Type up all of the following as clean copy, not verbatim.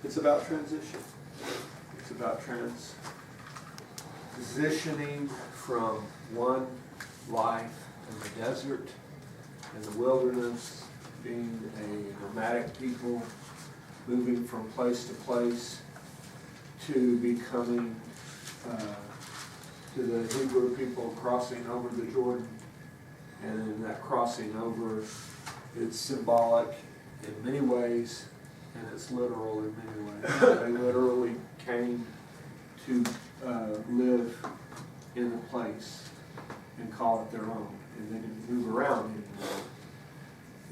It's about transition. It's about transitioning from one life in the desert, in the wilderness, being a nomadic people, moving from place to place, to becoming, to the Hebrew people crossing over the Jordan. And in that crossing over, it's symbolic in many ways, and it's literal in many ways. They literally came to live in a place and call it their own. And they didn't move around anymore.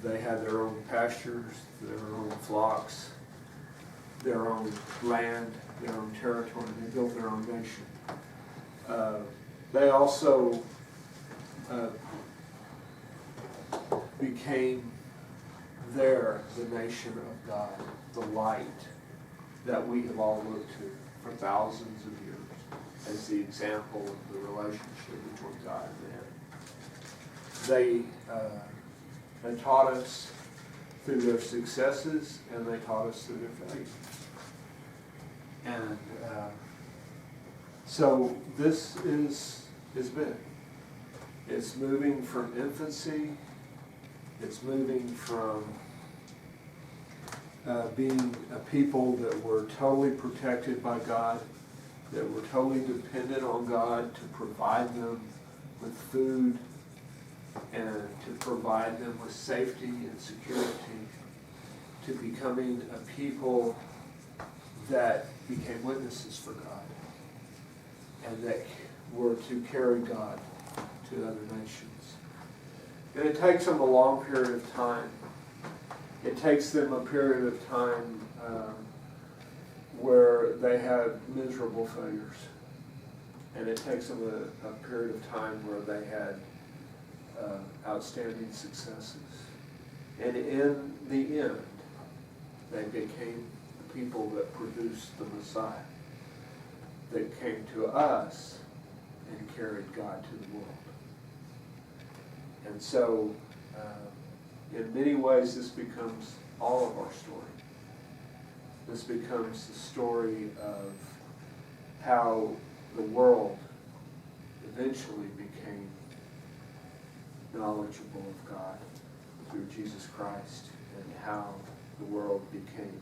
They had their own pastures, their own flocks, their own land, their own territory. They built their own nation. They also became the nation of God, the light that we have all looked to for thousands of years as the example of the relationship between God and man. They taught us through their successes, and they taught us through their failures. And so this is big. It's moving from infancy. It's moving from being a people that were totally protected by God, that were totally dependent on God to provide them with food and to provide them with safety and security, to becoming a people that became witnesses for God and that were to carry God to other nations. And it takes them a long period of time. It takes them a period of time where they have miserable failures. And it takes them a period of time where they had outstanding successes. And in the end, they became the people that produced the Messiah, that came to us and carried God to the world. And so, in many ways, this becomes all of our story. This becomes the story of how the world eventually became knowledgeable of God through Jesus Christ, and how the world came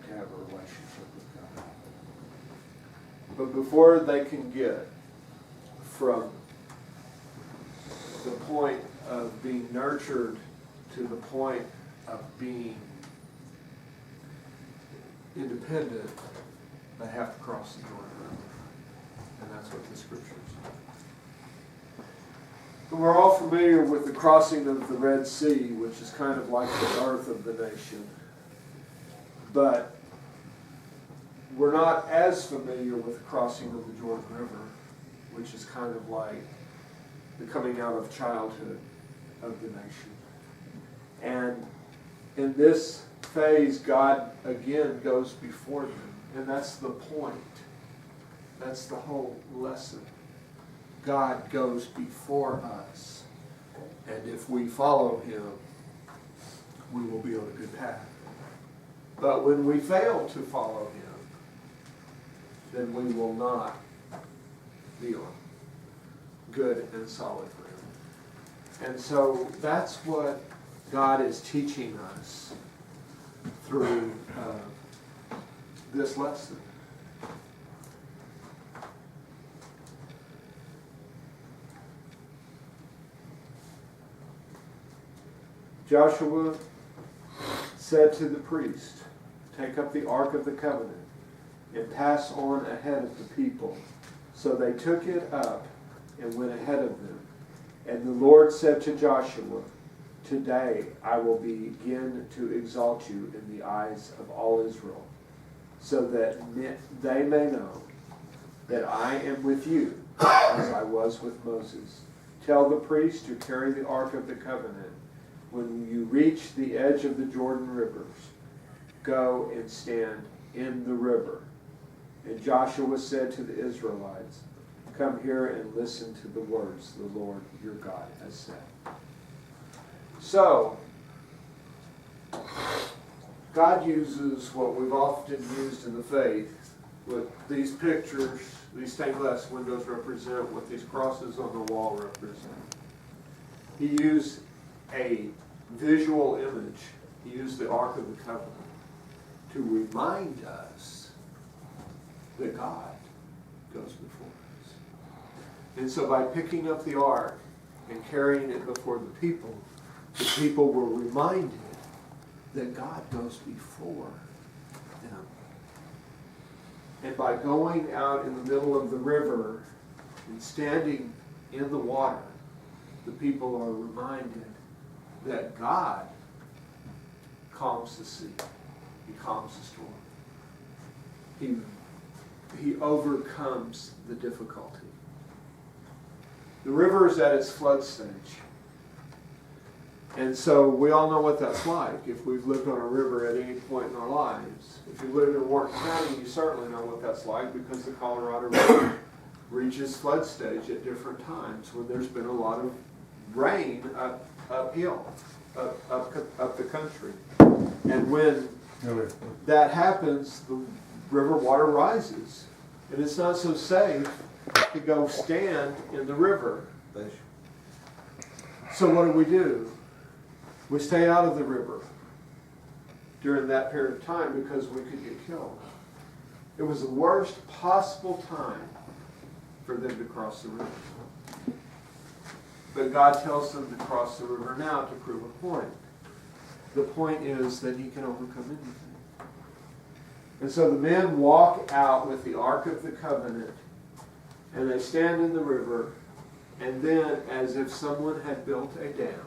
to have a relationship with God. But before they can get from the point of being nurtured to the point of being independent, they have to cross the Jordan River. And that's what the scriptures say. And we're all familiar with the crossing of the Red Sea, which is kind of like the birth of the nation. But we're not as familiar with the crossing of the Jordan River, which is kind of like the coming out of childhood of the nation. And in this phase, God again goes before them. And that's the point. That's the whole lesson. God goes before us. And if we follow Him, we will be on a good path. But when we fail to follow Him, then we will not be on good and solid ground. And so that's what God is teaching us through this lesson. Joshua said to the priest, "Take up the Ark of the Covenant and pass on ahead of the people." So they took it up and went ahead of them. And the Lord said to Joshua, "Today I will begin to exalt you in the eyes of all Israel, so that they may know that I am with you as I was with Moses. Tell the priest to carry the Ark of the Covenant. When you reach the edge of the Jordan rivers, go and stand in the river." And Joshua said to the Israelites, "Come here and listen to the words the Lord your God has said." So, God uses what we've often used in the faith, what these pictures, these stained glass windows represent, what these crosses on the wall represent. He used a visual image. He used the Ark of the Covenant to remind us that God goes before us. And so by picking up the Ark and carrying it before the people were reminded that God goes before them. And by going out in the middle of the river and standing in the water, the people are reminded that God calms the sea. He calms the storm. He overcomes the difficulty. The river is at its flood stage. And so we all know what that's like if we've lived on a river at any point in our lives. If you live in Wharton County, you certainly know what that's like because the Colorado River reaches flood stage at different times when there's been a lot of rain uphill, up the country. And when that happens, the river water rises. And it's not so safe to go stand in the river. So what do? We stay out of the river during that period of time because we could get killed. It was the worst possible time for them to cross the river. But God tells them to cross the river now to prove a point. The point is that he can overcome anything. And so the men walk out with the Ark of the Covenant, and they stand in the river, and then, as if someone had built a dam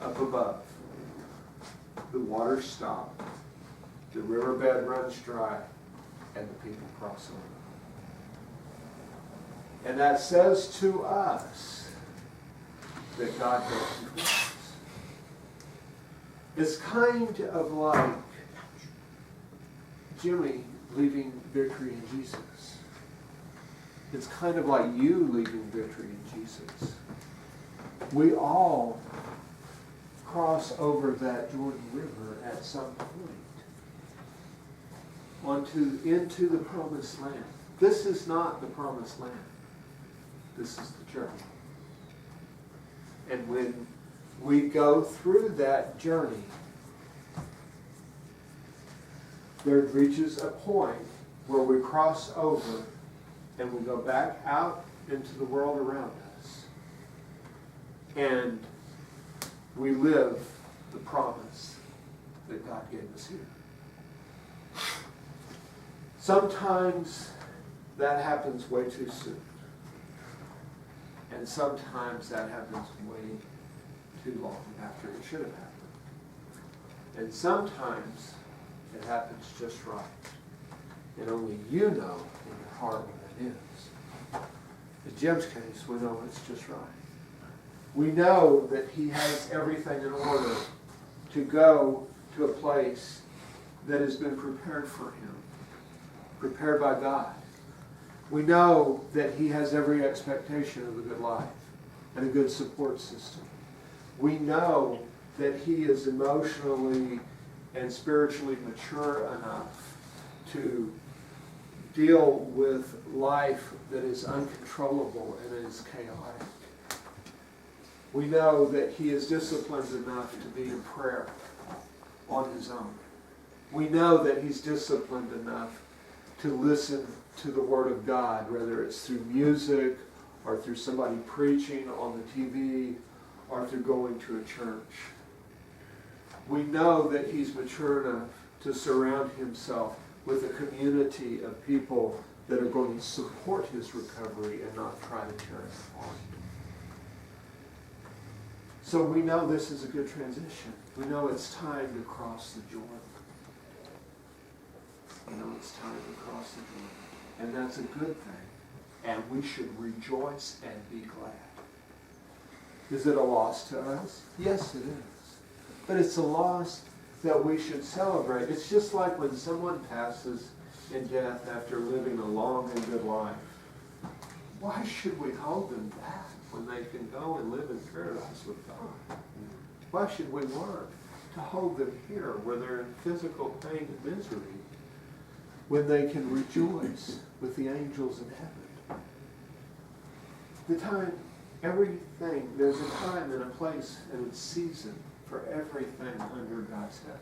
up above, the water stopped, the riverbed runs dry, and the people cross over. And that says to us that God goes before us. It's kind of like Jimmy leaving victory in Jesus. It's kind of like you leaving victory in Jesus. We all cross over that Jordan River at some point into the promised land. This is not the promised land. This is the journey. And when we go through that journey, there reaches a point where we cross over and we go back out into the world around us. And we live the promise that God gave us here. Sometimes that happens way too soon. And sometimes that happens way too long after it should have happened. And sometimes it happens just right. And only you know in your heart when that is. In Jim's case, we know it's just right. We know that he has everything in order to go to a place that has been prepared for him, prepared by God. We know that he has every expectation of a good life and a good support system. We know that he is emotionally and spiritually mature enough to deal with life that is uncontrollable and is chaotic. We know that he is disciplined enough to be in prayer on his own. We know that he's disciplined enough to listen to the Word of God, whether it's through music or through somebody preaching on the TV or through going to a church. We know that he's mature enough to surround himself with a community of people that are going to support his recovery and not try to tear him apart. So we know this is a good transition. We know it's time to cross the Jordan. We know it's time to cross the Jordan. And that's a good thing. And we should rejoice and be glad. Is it a loss to us? Yes, it is. But it's a loss that we should celebrate. It's just like when someone passes in death after living a long and good life. Why should we hold them back when they can go and live in paradise with God? Why should we work? to hold them here where they're in physical pain and misery, when they can rejoice with the angels in heaven. The time, everything, there's a time and a place and a season for everything under God's heaven.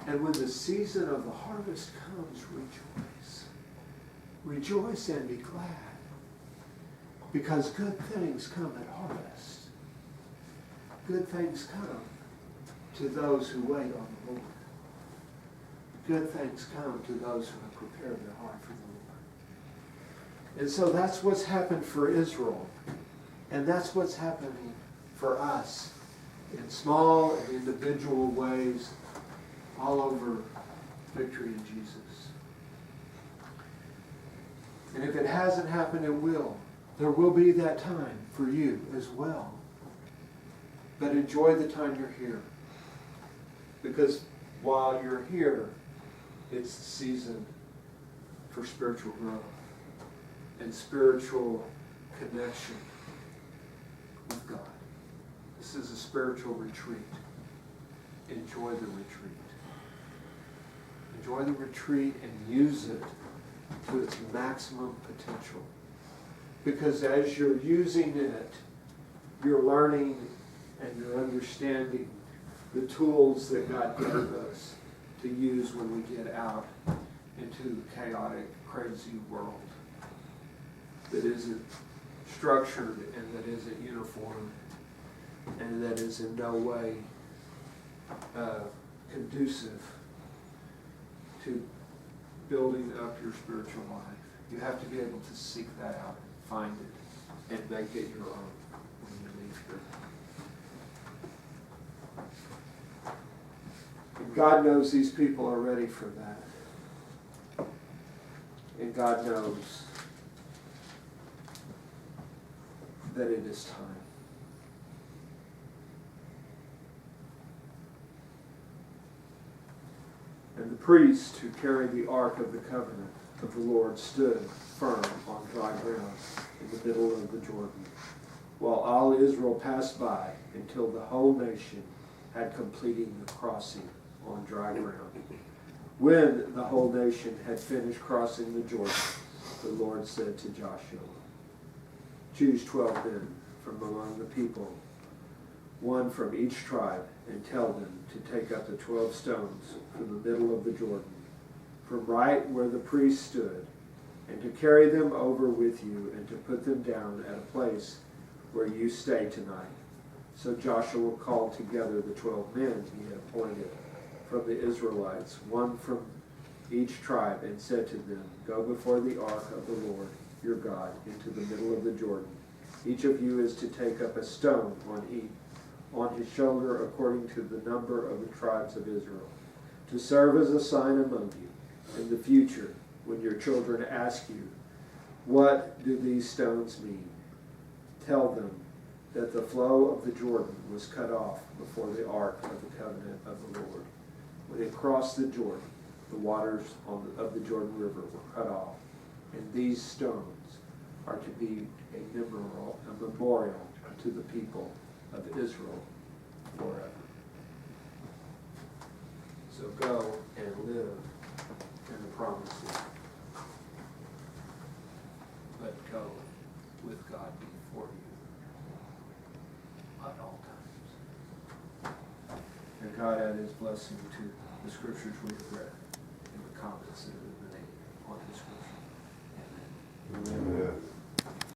And when the season of the harvest comes, rejoice. Rejoice and be glad. Because good things come at harvest. Good things come to those who wait on the Lord. Good things come to those who have prepared their heart for the Lord. And so that's what's happened for Israel. And that's what's happening for us in small and individual ways all over Victory in Jesus. And if it hasn't happened, it will. There will be that time for you as well. But enjoy the time you're here. Because while you're here, it's the season for spiritual growth and spiritual connection with God. This is a spiritual retreat. Enjoy the retreat. Enjoy the retreat and use it to its maximum potential. Because as you're using it, you're learning and you're understanding the tools that God gave us to use when we get out into the chaotic, crazy world that isn't structured and that isn't uniform and that is in no way conducive to building up your spiritual life. You have to be able to seek that out, find it, and make it your own when you leave here. And God knows these people are ready for that. And God knows that it is time. And the priests who carried the Ark of the Covenant of the Lord stood firm on dry ground in the middle of the Jordan, while all Israel passed by until the whole nation had completed the crossing on dry ground. When the whole nation had finished crossing the Jordan, the Lord said to Joshua, "Choose 12 men from among the people, one from each tribe, and tell them to take up the 12 stones from the middle of the Jordan, from right where the priests stood, and to carry them over with you, and to put them down at a place where you stay tonight." So Joshua called together the 12 men he had appointed from the Israelites, one from each tribe, and said to them, "Go before the ark of the Lord your God into the middle of the Jordan. Each of you is to take up a stone on his shoulder according to the number of the tribes of Israel, to serve as a sign among you in the future when your children ask you, 'What do these stones mean?' Tell them that the flow of the Jordan was cut off before the ark of the covenant of the Lord. When it crossed the Jordan, the waters of the Jordan River were cut off, and these stones are to be a memorial to the people of Israel forever." So go and live in the promises. But go with God before you at all times. And God add his blessing to the scriptures we have read and the comments that have